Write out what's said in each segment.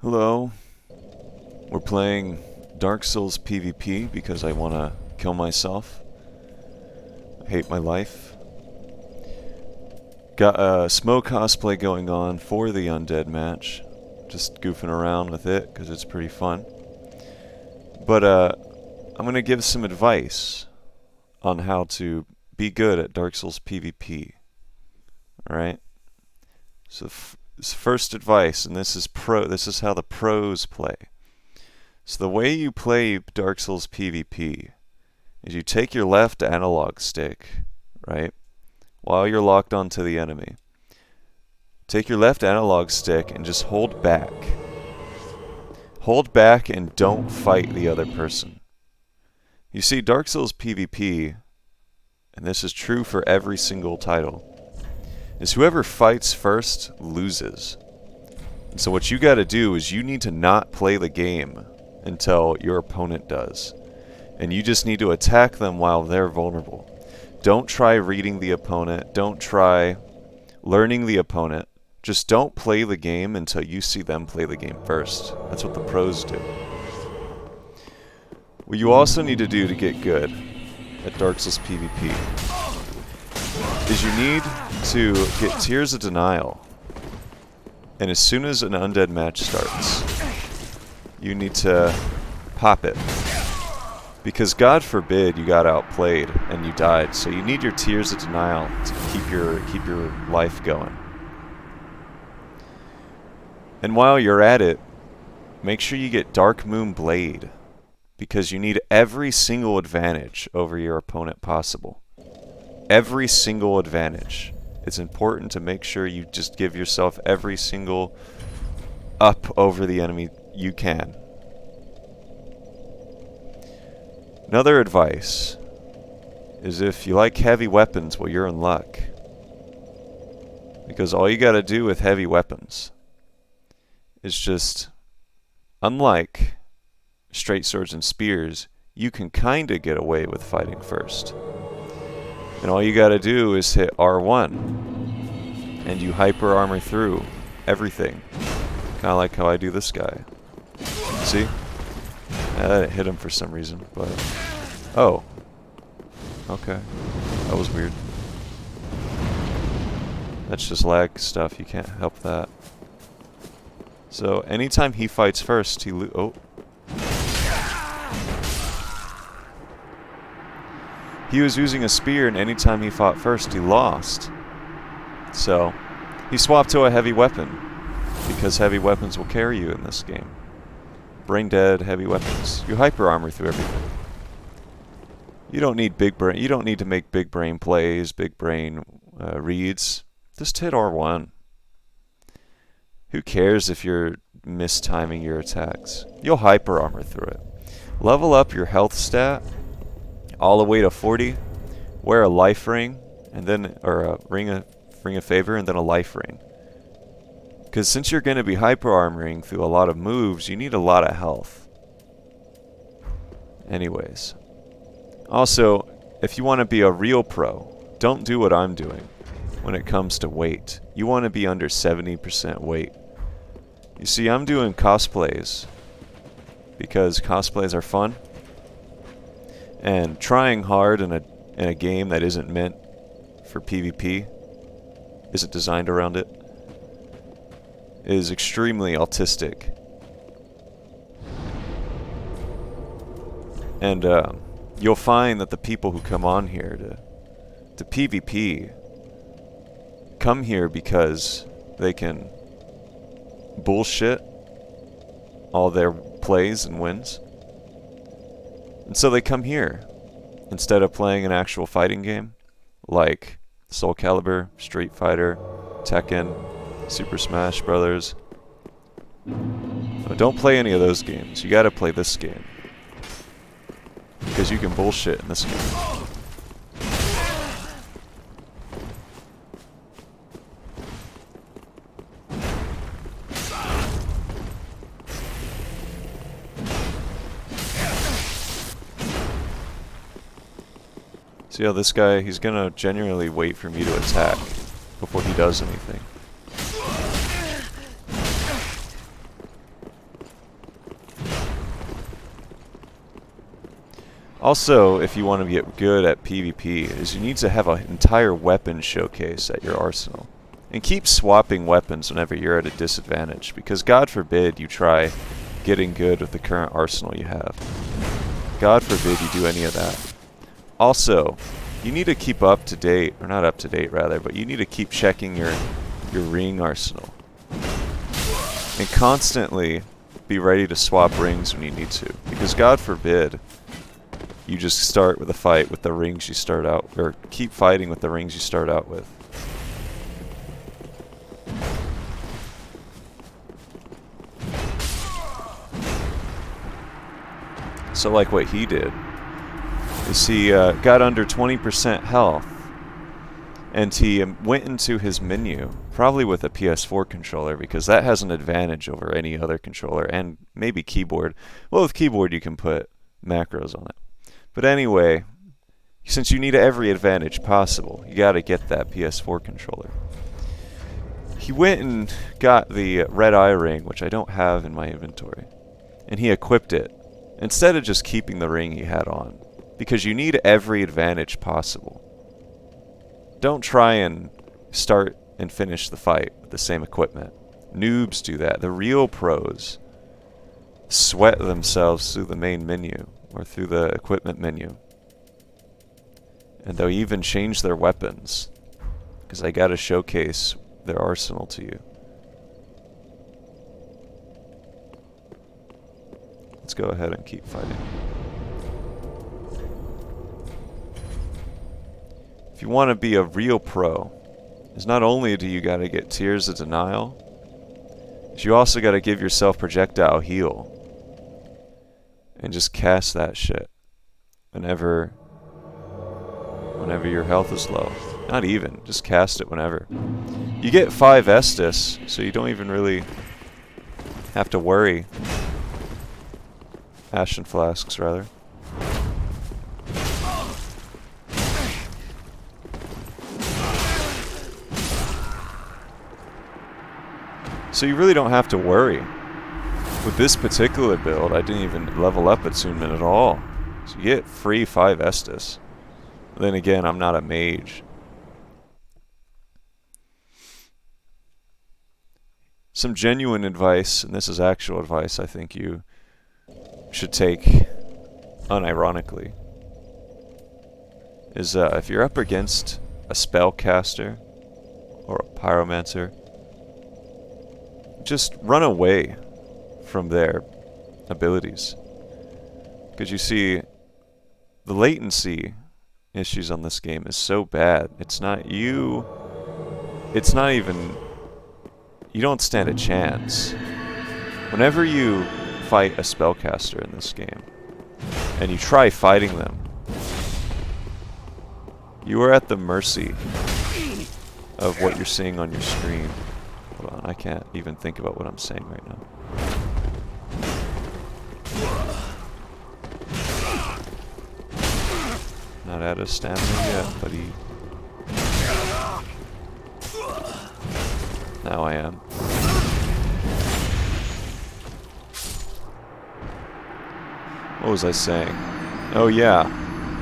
Hello. We're playing Dark Souls PvP because I want to kill myself. I hate my life. Got a Smoke cosplay going on for the Undead match. Just goofing around with it because it's pretty fun. But I'm going to give some advice on how to be good at Dark Souls PvP. Alright? So first advice, and this is how the pros play. So the way you play Dark Souls PvP is you take your left analog stick, right, while you're locked onto the enemy. Take your left analog stick and just hold back. Hold back and don't fight the other person. You see, Dark Souls PvP, and this is true for every single title, is whoever fights first loses. And so what you gotta do is you need to not play the game until your opponent does. And you just need to attack them while they're vulnerable. Don't try reading the opponent. Don't try learning the opponent. Just don't play the game until you see them play the game first. That's what the pros do. What you also need to do to get good at Dark Souls PvP is you need to get Tears of Denial. And as soon as an undead match starts, you need to pop it. Because God forbid you got outplayed and you died, so you need your Tears of Denial to keep your life going. And while you're at it, make sure you get Dark Moon Blade, because you need every single advantage over your opponent possible. Every single advantage. It's important to make sure you just give yourself every single up over the enemy you can. Another advice is if you like heavy weapons, well, you're in luck. Because all you gotta do with heavy weapons is just, unlike straight swords and spears, you can kinda get away with fighting first. And all you gotta do is hit R1, and you hyper armor through everything. Kinda like how I do this guy. See? I didn't hit him for some reason, but... Oh. Okay. That was weird. That's just lag stuff, you can't help that. So, anytime he fights first, he oh. He was using a spear, and anytime he fought first, he lost. So, he swapped to a heavy weapon, because heavy weapons will carry you in this game. Brain dead, heavy weapons. You hyper armor through everything. You don't need big brain. You don't need to make big brain plays, big brain reads. Just hit R1. Who cares if you're mistiming your attacks? You'll hyper armor through it. Level up your health stat all the way to 40. Wear a life ring, and then a ring of favor, and then a life ring. Because since you're going to be hyper armoring through a lot of moves, you need a lot of health. Anyways. Also, if you want to be a real pro, don't do what I'm doing when it comes to weight. You want to be under 70% weight. You see, I'm doing cosplays because cosplays are fun. And trying hard in a game that isn't meant for PvP, isn't designed around it, is extremely autistic. And you'll find that the people who come on here to PvP come here because they can bullshit all their plays and wins. And so they come here instead of playing an actual fighting game like Soul Calibur, Street Fighter, Tekken, Super Smash Brothers. Don't play any of those games. You gotta play this game. Because you can bullshit in this game. See how this guy, he's gonna genuinely wait for me to attack before he does anything. Also, if you want to get good at PvP, is you need to have an entire weapon showcase at your arsenal. And keep swapping weapons whenever you're at a disadvantage, because God forbid you try getting good with the current arsenal you have. God forbid you do any of that. Also, you need to keep up to date, or not up to date rather, but you need to keep checking your ring arsenal. And constantly be ready to swap rings when you need to, because God forbid you just start with a fight with the rings you start out, or keep fighting with the rings you start out with. So like what he did is he got under 20% health, and he went into his menu, probably with a PS4 controller, because that has an advantage over any other controller, and maybe keyboard. Well, with keyboard you can put macros on it. But anyway, since you need every advantage possible, you gotta get that PS4 controller. He went and got the red eye ring, which I don't have in my inventory, and he equipped it, instead of just keeping the ring he had on, because you need every advantage possible. Don't try and start and finish the fight with the same equipment. Noobs do that. The real pros sweat themselves through the main menu, or through the equipment menu. And they'll even change their weapons, because I gotta showcase their arsenal to you. Let's go ahead and keep fighting. If you want to be a real pro, is not only do you gotta get Tears of Denial, but you also gotta give yourself projectile heal. And just cast that shit whenever your health is low. Not even, just cast it whenever. You get 5 Estus, so you don't even really have to worry. Ashen Flasks, rather. So you really don't have to worry. With this particular build, I didn't even level up attunement at all. So you get free 5 Estus. Then again, I'm not a mage. Some genuine advice, and this is actual advice I think you should take unironically, is if you're up against a spellcaster or a pyromancer, just run away from their abilities. Because you see, the latency issues on this game is so bad. It's not even, you don't stand a chance. Whenever you fight a spellcaster in this game, and you try fighting them, you are at the mercy of what you're seeing on your screen. Hold on, I can't even think about what I'm saying right now. Not out of stamina yet, buddy. Now I am. What was I saying? Oh yeah,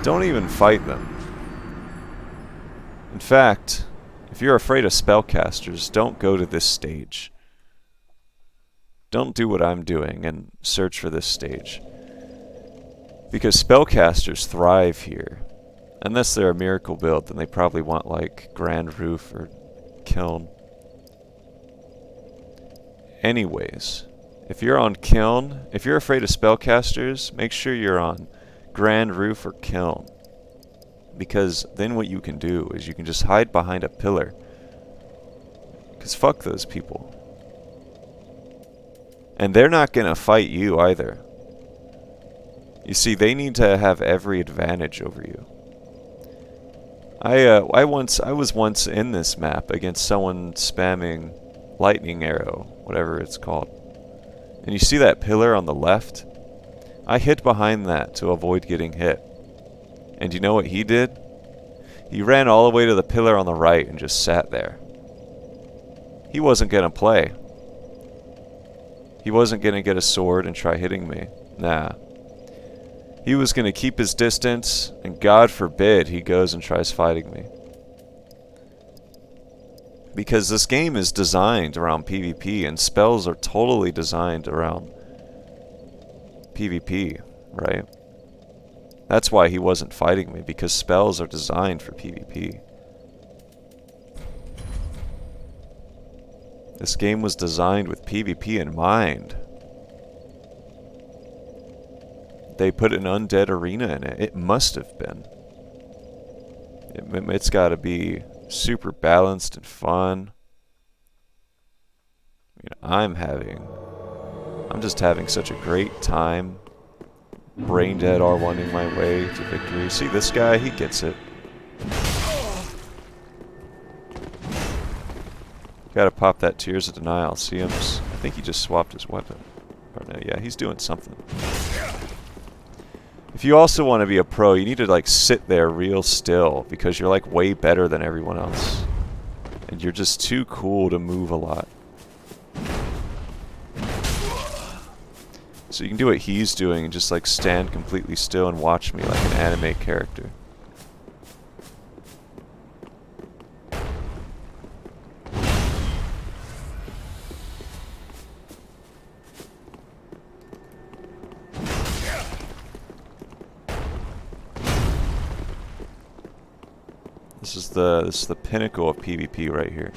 don't even fight them. In fact, if you're afraid of spellcasters, don't go to this stage. Don't do what I'm doing and search for this stage. Because spellcasters thrive here. Unless they're a miracle build, then they probably want like Grand Roof or Kiln. Anyways, if you're on Kiln, if you're afraid of spellcasters, make sure you're on Grand Roof or Kiln. Because then what you can do is you can just hide behind a pillar. Because fuck those people. And they're not gonna fight you either. You see, they need to have every advantage over you. I was once in this map against someone spamming lightning arrow, whatever it's called. And you see that pillar on the left? I hid behind that to avoid getting hit. And you know what he did? He ran all the way to the pillar on the right and just sat there. He wasn't gonna play. He wasn't gonna get a sword and try hitting me. Nah. He was going to keep his distance, and God forbid he goes and tries fighting me. Because this game is designed around PvP, and spells are totally designed around PvP, right? That's why he wasn't fighting me, because spells are designed for PvP. This game was designed with PvP in mind. They put an undead arena in it. It must have been. It's got to be super balanced and fun. You know, I'm just having such a great time. Brain dead R1ing my way to victory. See this guy? He gets it. Gotta pop that Tears of Denial. See him? I think he just swapped his weapon. Or no, yeah, he's doing something. If you also want to be a pro, you need to like sit there real still because you're like way better than everyone else. And you're just too cool to move a lot. So you can do what he's doing and just like stand completely still and watch me like an anime character. This is the pinnacle of PvP right here.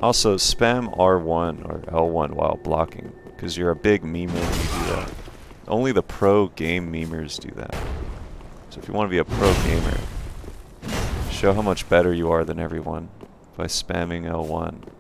Also, spam R1 or L1 while blocking, because you're a big memer when you do that. Only the pro game memers do that. So if you want to be a pro gamer, show how much better you are than everyone by spamming L1.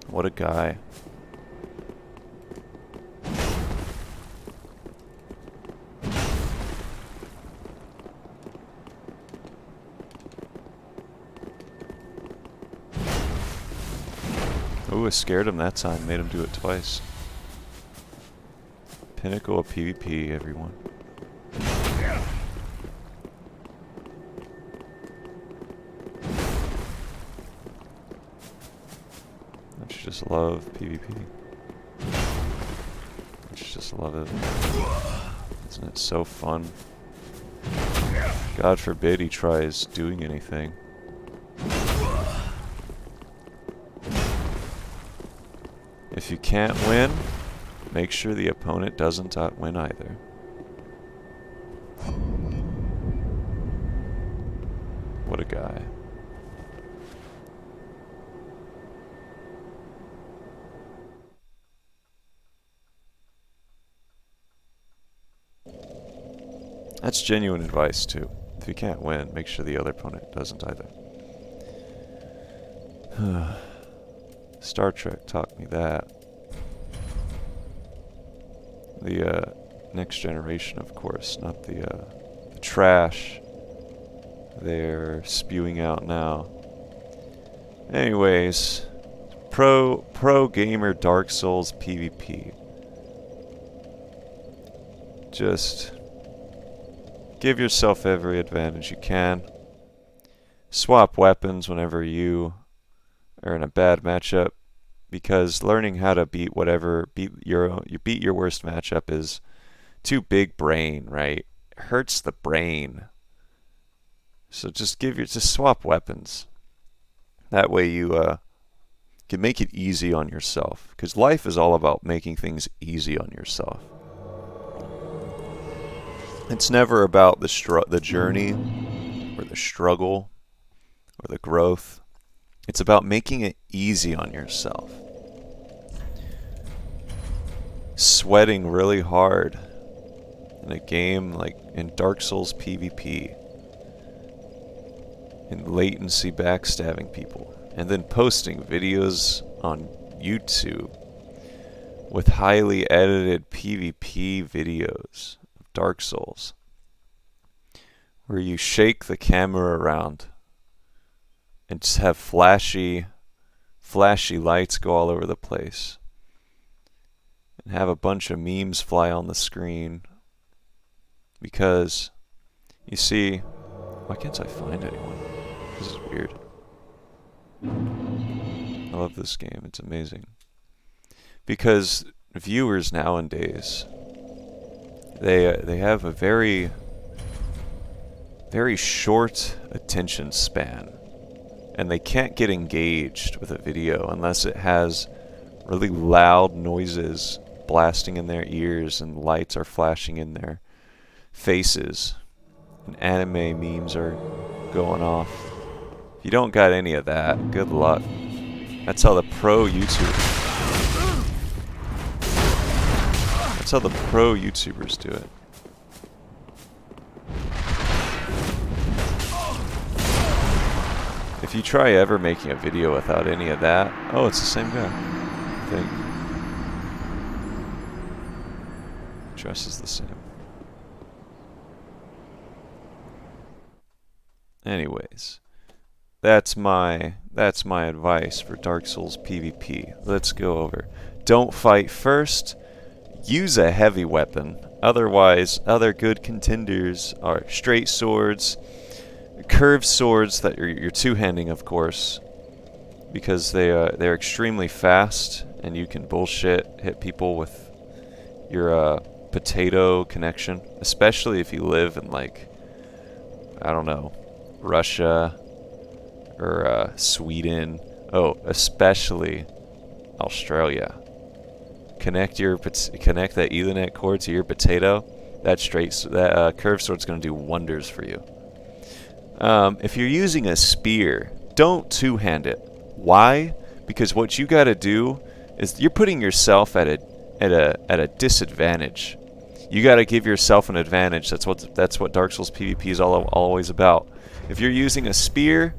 What a guy. Ooh, I scared him that time, made him do it twice. Pinnacle of PvP, everyone. Don't you just love PvP? Don't you just love it? Isn't it so fun? God forbid he tries doing anything. If you can't win, make sure the opponent doesn't win either. What a guy. That's genuine advice too. If you can't win, make sure the other opponent doesn't either. Star Trek taught me that. The Next Generation, of course, not the trash they're spewing out now. Anyways, pro gamer Dark Souls PvP. Just give yourself every advantage you can. Swap weapons whenever you are in a bad matchup, because learning how to beat your worst matchup is too big brain, right? It hurts the brain. So just swap weapons. That way you make it easy on yourself, because life is all about making things easy on yourself. It's never about the journey or the struggle or the growth. It's about making it easy on yourself. Sweating really hard in a game like in Dark Souls PvP, in latency backstabbing people, and then posting videos on YouTube with highly edited PvP videos of Dark Souls, where you shake the camera around and just have flashy lights go all over the place, and have a bunch of memes fly on the screen. Because, you see, why can't I find anyone? This is weird. I love this game, it's amazing. Because viewers nowadays, they have a very short attention span, and they can't get engaged with a video unless it has really loud noises blasting in their ears and lights are flashing in their faces and anime memes are going off. If you don't got any of that, good luck. That's how the pro YouTubers do it. If you try ever making a video without any of that, oh, it's the same guy, I think. Dress is the same. Anyways, that's my advice for Dark Souls PvP. Let's go over. Don't fight first. Use a heavy weapon. Otherwise, other good contenders are straight swords, curved swords that you're two-handing, of course, because they're extremely fast and you can hit people with your potato connection, especially if you live in, like, I don't know, Russia or Sweden. Oh, especially Australia. Connect that Ethernet cord to your potato. That curved sword's going to do wonders for you. If you're using a spear, don't two-hand it. Why? Because what you got to do is you're putting yourself at a disadvantage. You got to give yourself an advantage. That's what Dark Souls PvP is always about. If you're using a spear,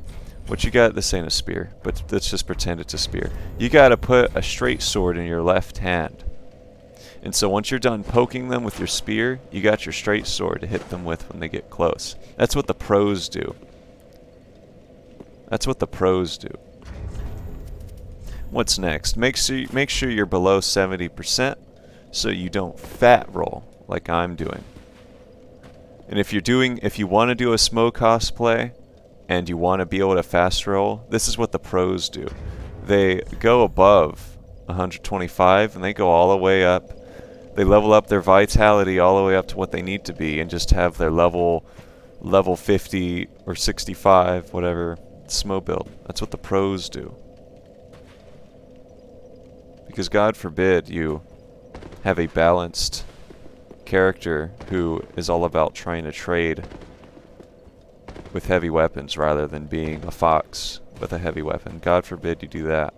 what you got, this ain't a spear, but let's just pretend it's a spear. You got to put a straight sword in your left hand. And so once you're done poking them with your spear, you got your straight sword to hit them with when they get close. That's what the pros do. That's what the pros do. What's next? Make sure you're below 70% so you don't fat roll like I'm doing. And if you want to do a Smo cosplay and you want to be able to fast roll, this is what the pros do. They go above 125 and they go all the way up. They level up their vitality all the way up to what they need to be and just have their level 50 or 65, whatever, Smo build. That's what the pros do. Because God forbid you have a balanced character who is all about trying to trade with heavy weapons rather than being a fox with a heavy weapon. God forbid you do that.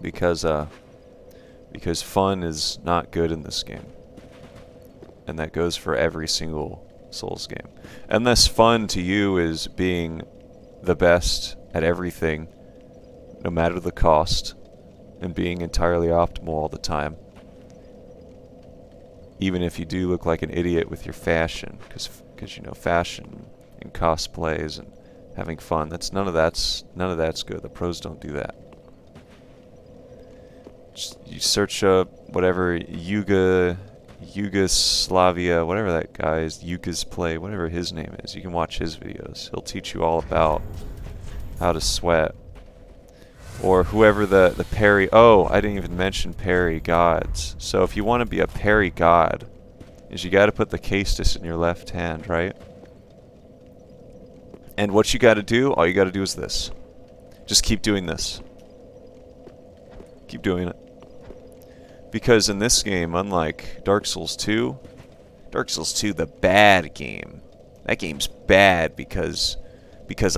Because fun is not good in this game. And that goes for every single Souls game. Unless fun to you is being the best at everything, no matter the cost, and being entirely optimal all the time. Even if you do look like an idiot with your fashion, because you know, fashion and cosplays and having fun, none of that's good. The pros don't do that. You search up whatever Yugoslavia, whatever that guy is, Yugas Play, whatever his name is. You can watch his videos. He'll teach you all about how to sweat. Or whoever the parry. Oh, I didn't even mention parry gods. So if you want to be a parry god, is you got to put the Caestus in your left hand, right? And what you got to do, all you got to do is this. Just keep doing this. Keep doing it. Because in this game, unlike Dark Souls 2, Dark Souls 2, the bad game, that game's bad because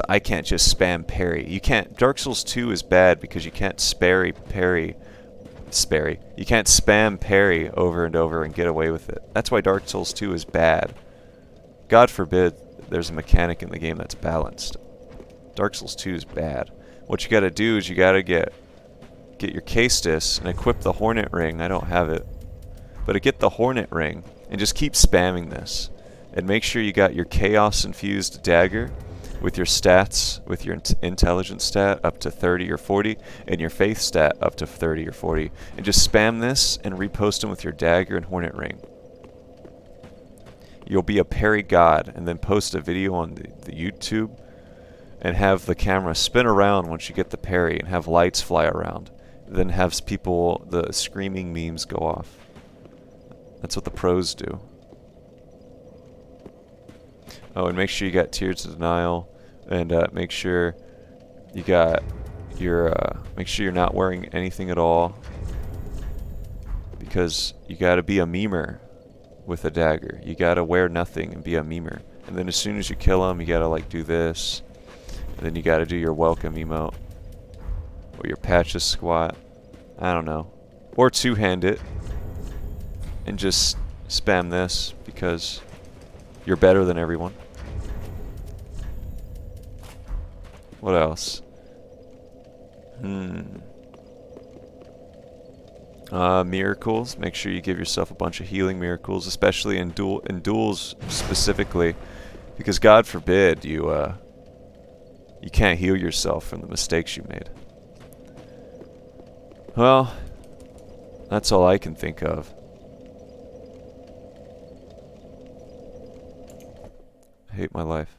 I can't just spam parry. You can't. Dark Souls 2 is bad because you can't you can't spam parry over and over and get away with it. That's why Dark Souls 2 is bad. God forbid there's a mechanic in the game that's balanced. Dark Souls 2 is bad. What you gotta do is you gotta get your Caestus and equip the Hornet Ring. I don't have it. But to get the Hornet Ring and just keep spamming this. And make sure you got your Chaos Infused Dagger with your stats, with your intelligence stat up to 30 or 40, and your faith stat up to 30 or 40. And just spam this and repost them with your dagger and Hornet Ring. You'll be a parry god, and then post a video on the YouTube and have the camera spin around once you get the parry and have lights fly around. Then have the screaming memes go off. That's what the pros do. Oh, and make sure you got Tears of Denial, and make sure you got your make sure you're not wearing anything at all, because you got to be a memer with a dagger. You got to wear nothing and be a memer. And then as soon as you kill them, you got to like do this, and then you got to do your welcome emote or your patches squat. I don't know, or two-hand it and just spam this because you're better than everyone. What else? Miracles. Make sure you give yourself a bunch of healing miracles, especially in duels specifically, because God forbid you can't heal yourself from the mistakes you made. Well, that's all I can think of. I hate my life.